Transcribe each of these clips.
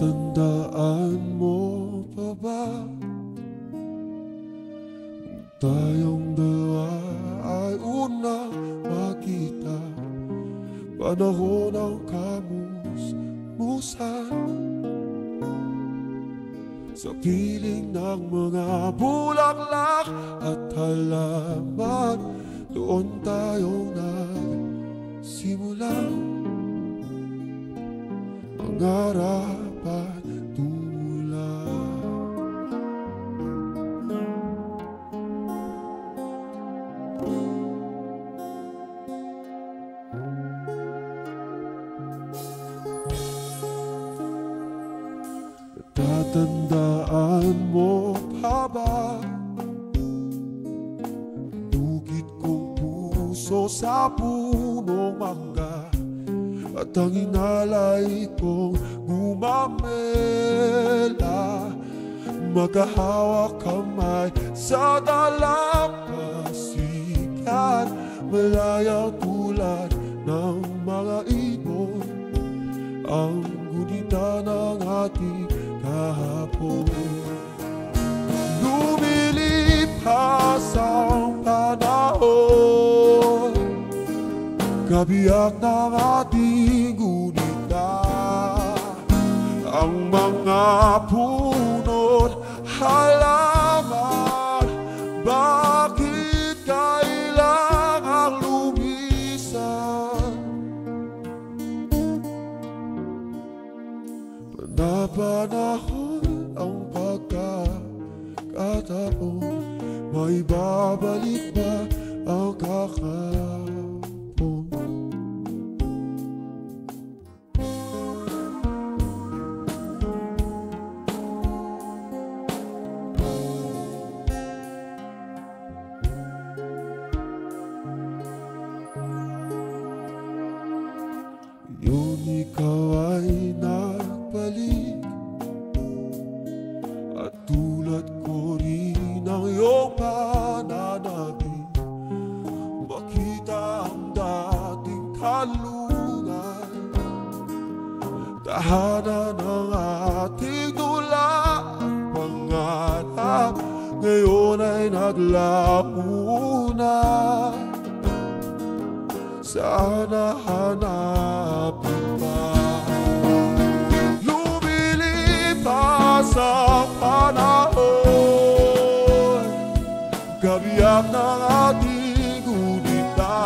Tatandaan mo pa ba tayong dalawa ay unang makita, panahon ng kamusmusan, sa piling ng mga bulaklak at halaman, doon tayong nagsimula. Pangarap at tula, tatandaan mo pa ba bukid kong puso sa punong mangga, at ang inalay kong gumamela, magkahawak kamay sa dalampasigan, malayang tulad ng mga ibon, ang gunita ng ating kahapon. Lumilipas ang panahon, kabiyak ng ating gunita, ang mga puno't halaman, bakit kailangang lumisan? Panapanahon ang pagkakataon, may babalik ba ang kakapon? Yung ikaw ay nagbalik, at tulad ko rin ang iyong pananabik, makita ang dating kalungan, tahanan ng ating tula at pangarap, ngayon ay naglaho na. Sana hanapin pa. Lumilipas ang panahon, kabiyak ng ating gunita,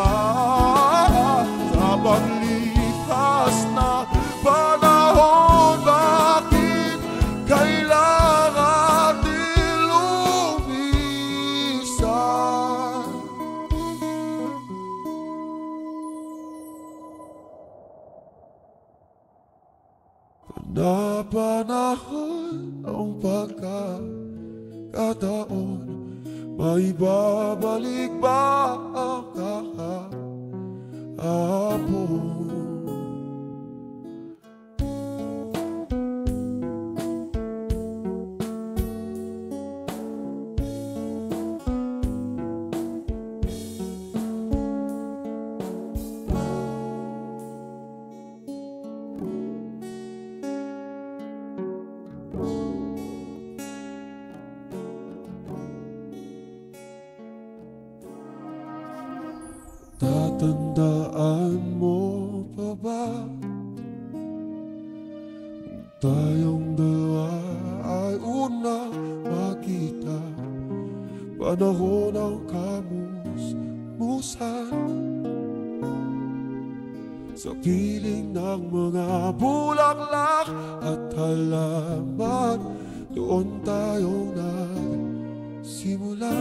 sa paglipas na panahon, bakit kailangan natin lumisan? Panahon ang pagkakataon, may babalik ba ang kahapon? Tatandaan mo pa ba tayong dalawa ay unang makita, panahon ng kamusmusan, sa piling ng mga bulaklak at halaman, doon tayong nagsimula.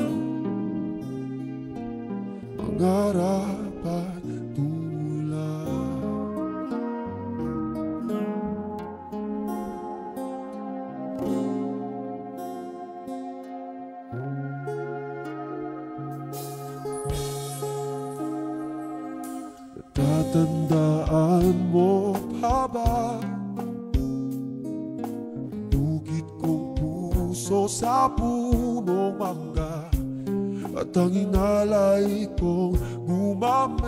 Pangarap at tula, tatandaan mo pa ba bukid kong puso sa punong mangga, at ang inalay kong gumamela,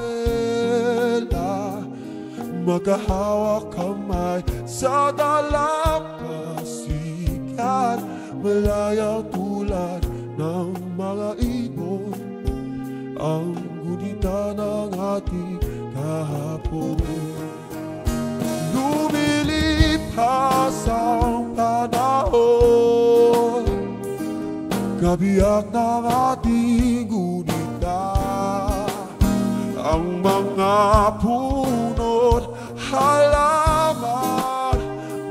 magkahawak kamay sa dalampasigan, malayang tulad ng mga ibon ang gunita ng ating kahapon. Lumilipas ang panahon, kabiyak ng ating gunita, ang mga puno't halaman,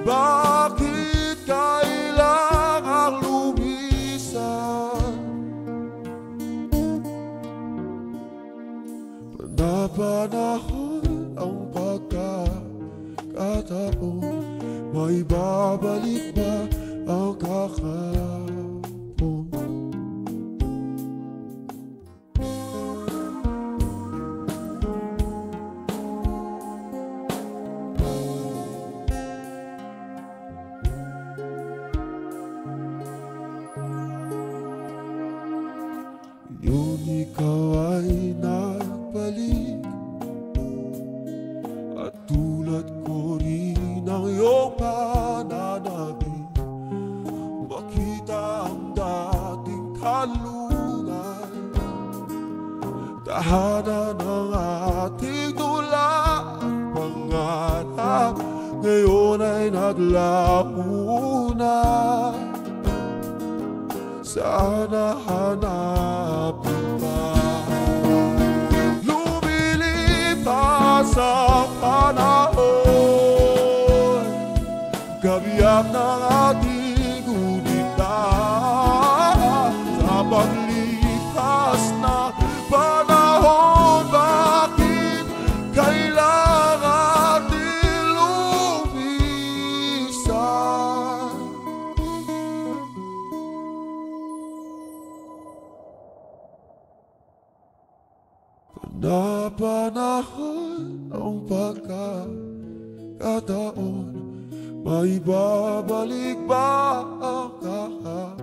bakit kailangang lumisan? Panapanahon ang pagkakataon, may babalik ba ang kahapon? Yun ikaw ay nagbalik, at tulad ko rin ang iyong pananabik, makita ang dating kalungan, tahanan ng ating tula at pangarap, ngayon ay naglaho na. Sana hanapin pa. Lumilipas ang panahon, kabiyak ng ating gunita, sa paglipas na panahon, bakit kailangan natin lumisan? Panapanahon ang pagkakataon, may babalik ba ang kahapon?